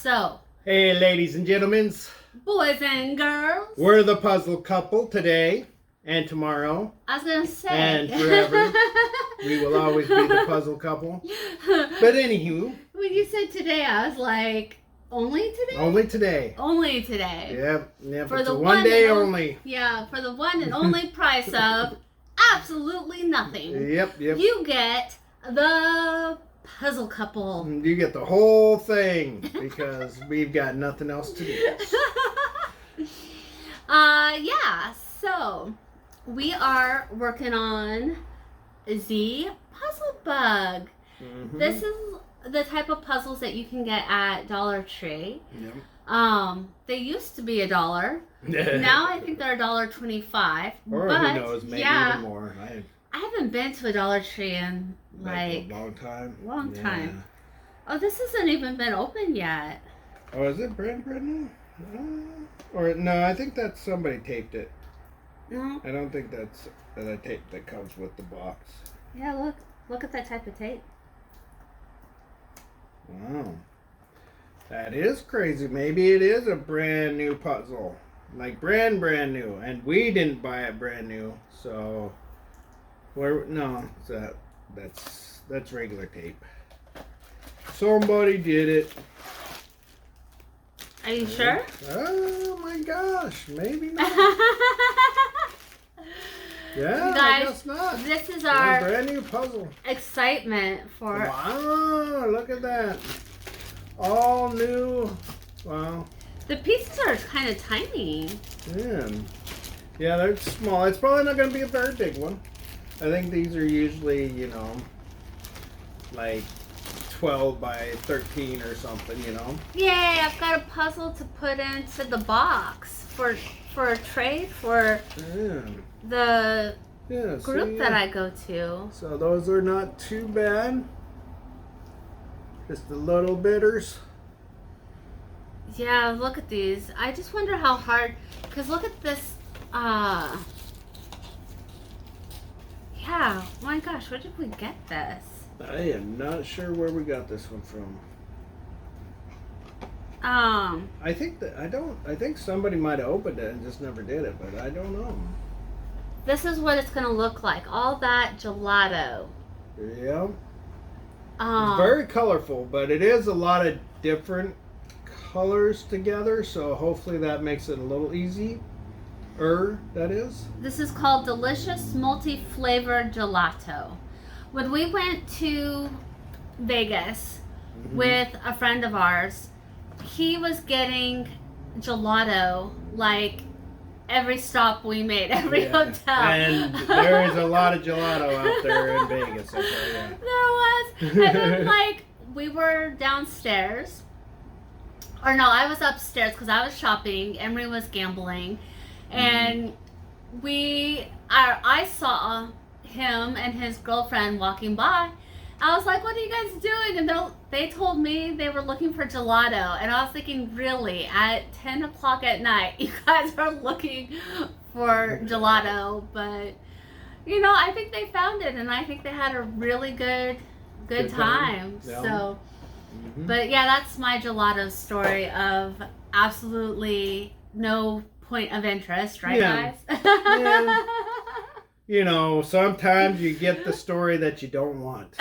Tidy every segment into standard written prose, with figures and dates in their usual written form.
So, hey, ladies and gentlemen, boys and girls, we're the puzzle couple today and tomorrow. I was gonna say, and forever. We will always be the puzzle couple. But anywho, when you said today, I was like, only today? Only today. Only today. Yep. For It's the a one day only. Yeah, for the one and only price of absolutely nothing. Yep. You get the puzzle couple. You get the whole thing because we've got nothing else to do. Yeah, so we are working on the PuzzleBug. Mm-hmm. This is the type of puzzles that you can get at Dollar Tree. Yep. They used to be $1. Now I think they're $1.25. Or but, who knows, maybe even more. I haven't been to a Dollar Tree in like a long time. Long time. Oh, this hasn't even been open yet. Oh, is it brand new? Or no, I think that's somebody taped it. No. I don't think that's the tape that comes with the box. Yeah, look at that type of tape. Wow. That is crazy. Maybe it is a brand new puzzle. Like brand new. And we didn't buy it brand new. So that's regular tape. Somebody did it. Are you sure? Oh my gosh. Maybe not. Yeah, you guys, I guess not. This is our brand new puzzle. Excitement for. Wow, look at that. All new. Wow. The pieces are kind of tiny. Yeah, they're small. It's probably not going to be a very big one. I think these are usually, like 12 by 13 or something, Yay, I've got a puzzle to put into the box for a trade for the group that I go to. So those are not too bad. Just the little bitters. Yeah, look at these. I just wonder how hard, because look at this. Yeah, my gosh, where did we get this? I am not sure where we got this one from. I think somebody might have opened it and just never did it, but I don't know. This is what it's gonna look like. All that gelato. Yeah. Very colorful, but it is a lot of different colors together, so hopefully that makes it a little easier, that is. This is called Delicious Multi-Flavored Gelato. When we went to Vegas with a friend of ours, he was getting gelato like every stop we made, every hotel. And there is a lot of gelato out there in Vegas, I tell you. There was. And then, we were downstairs. Or no, I was upstairs because I was shopping. Emery was gambling. And I saw him and his girlfriend walking by. I was like, what are you guys doing? And they told me they were looking for gelato. And I was thinking, really, at 10 o'clock at night, you guys are looking for gelato. But, I think they found it. And I think they had a really good time. Yeah. So, but yeah, that's my gelato story of absolutely no point of interest, right, guys? Yeah. Sometimes you get the story that you don't want.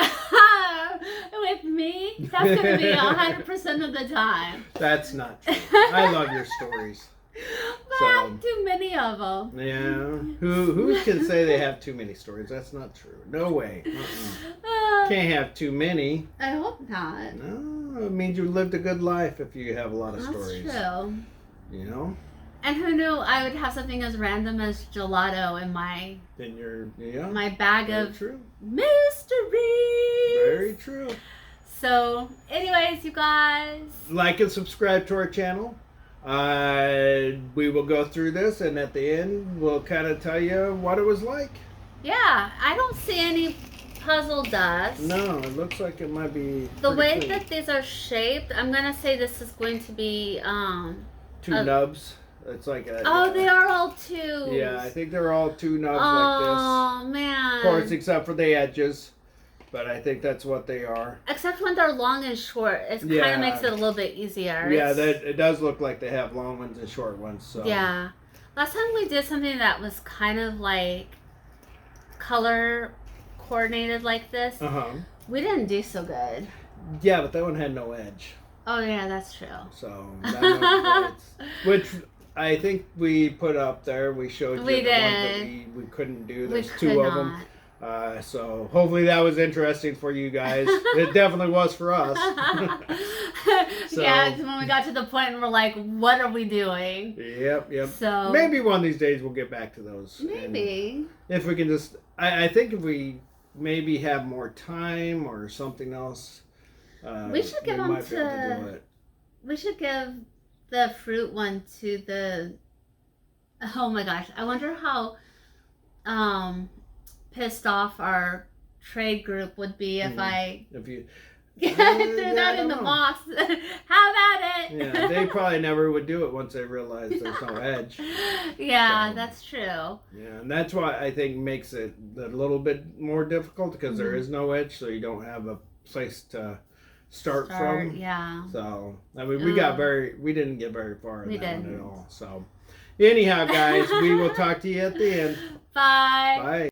With me, that's going to be 100% of the time. That's not true. I love your stories. But I have too many of them. Yeah. Who can say they have too many stories? That's not true. No way. Can't have too many. I hope not. No, it means you lived a good life if you have a lot of stories. That's true. And who knew I would have something as random as gelato in my my bag of mysteries. Very true. So, anyways, you guys, like and subscribe to our channel. We will go through this, and at the end, we'll kind of tell you what it was like. Yeah, I don't see any puzzle dust. No, it looks like it might be the way clean. That these are shaped. I'm gonna say this is going to be two nubs. It's like a. Oh, they are all two. Yeah, I think they're all two nubs like this. Oh man. Of course, except for the edges. but I think that's what they are. Except when they're long and short, it kind Yeah. of makes it a little bit easier. Yeah, it does look like they have long ones and short ones. So yeah. Last time we did something that was kind of like color coordinated like this, we didn't do so good. Yeah, but that one had no edge. Oh yeah, that's true. So that one, which I think we put up there. We showed you the ones that we couldn't do. There's two of them. So hopefully that was interesting for you guys. It definitely was for us. So, yeah, when we got to the point and we're like, what are we doing? Yep. So maybe one of these days we'll get back to those. Maybe. And if we can just, I think if we maybe have more time or something else, we should give them to we should give the fruit one to the, oh my gosh, I wonder how pissed off our trade group would be if if you threw that in the moss. How about it? Yeah, they probably never would do it once they realize there's no edge. Yeah, so, that's true. Yeah, and that's why I think makes it a little bit more difficult, because there is no edge, so you don't have a place to start from. Yeah. So I mean, we didn't get very far in that one at didn't. all. So anyhow, guys, we will talk to you at the end. Bye. Bye.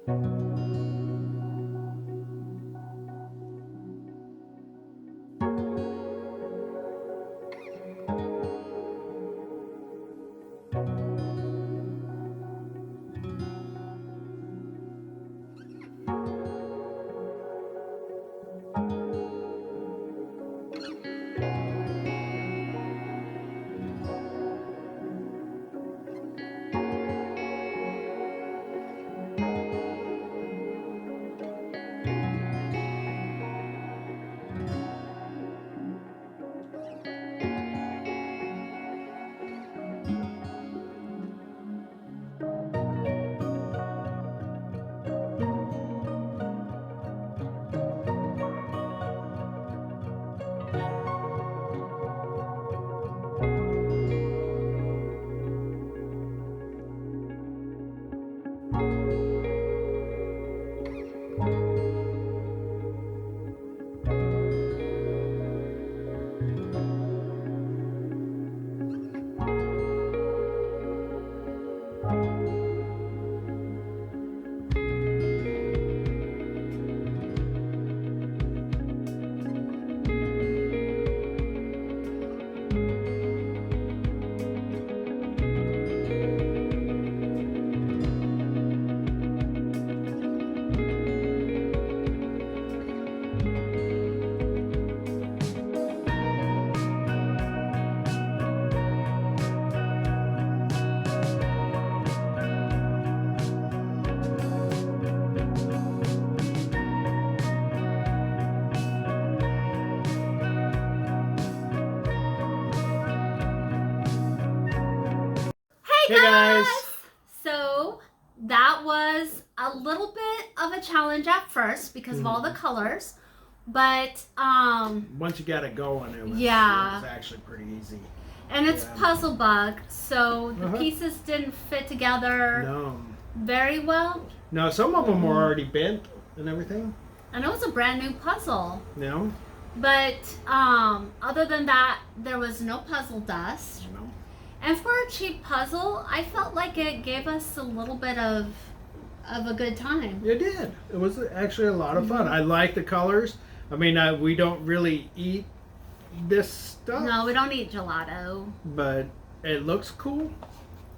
Hey Hey, guys! guys. So that was a little bit of a challenge at first because of all the colors, but Once you got it going, it was actually pretty easy. and it's PuzzleBug, so the Uh-huh. pieces didn't fit together No. very well. No, some of them were already bent and everything. And it was a brand new puzzle. No. But other than that, there was no puzzle dust. No. And for a cheap puzzle, I felt like it gave us a little bit of a good time. It did. It was actually a lot of fun. I like the colors. I mean, we don't really eat this stuff. No, we don't eat gelato. But it looks cool.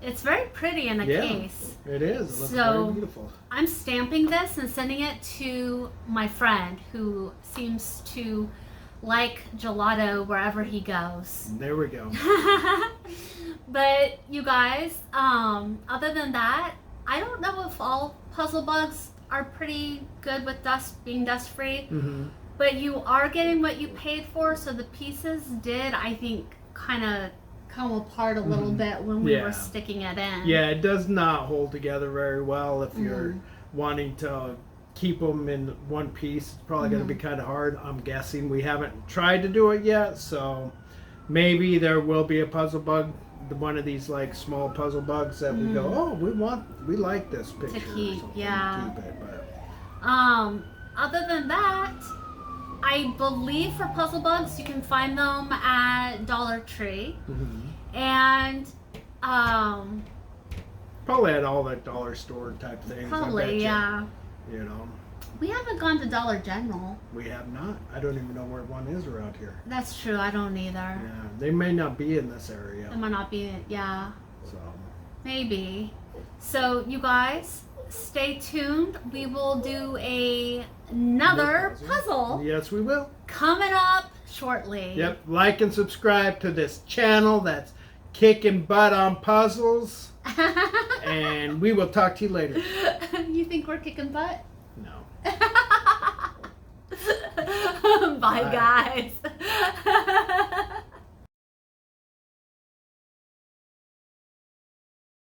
It's very pretty in a Yeah. case. It is. It looks So- very beautiful. I'm stamping this and sending it to my friend who seems to like gelato wherever he goes. There we go. But you guys, other than that, I don't know if all puzzle bugs are pretty good with being dust free, but you are getting what you paid for. So the pieces did, I think, kind of come apart a little bit when we were sticking it in. Yeah, it does not hold together very well if you're wanting to keep them in one piece. It's probably going to be kind of hard. I'm guessing. We haven't tried to do it yet, so maybe there will be a puzzle bug, one of these like small puzzle bugs that we go, oh, we like this picture. To keep, or something, yeah. keep it, but. Other than that, I believe for puzzle bugs you can find them at Dollar Tree, and probably at all that dollar store type things. probably You know, we haven't gone to Dollar General. we have not. I don't even know where one is around here. That's true. I don't either. Yeah, they may not be in this area. It might not be. Yeah, So. maybe. So you guys, stay tuned. We will do another puzzle Yes, we will. coming up shortly. Yep. Like and subscribe to this channel that's kicking butt on puzzles. And we will talk to you later. You think we're kicking butt? No. Bye, guys.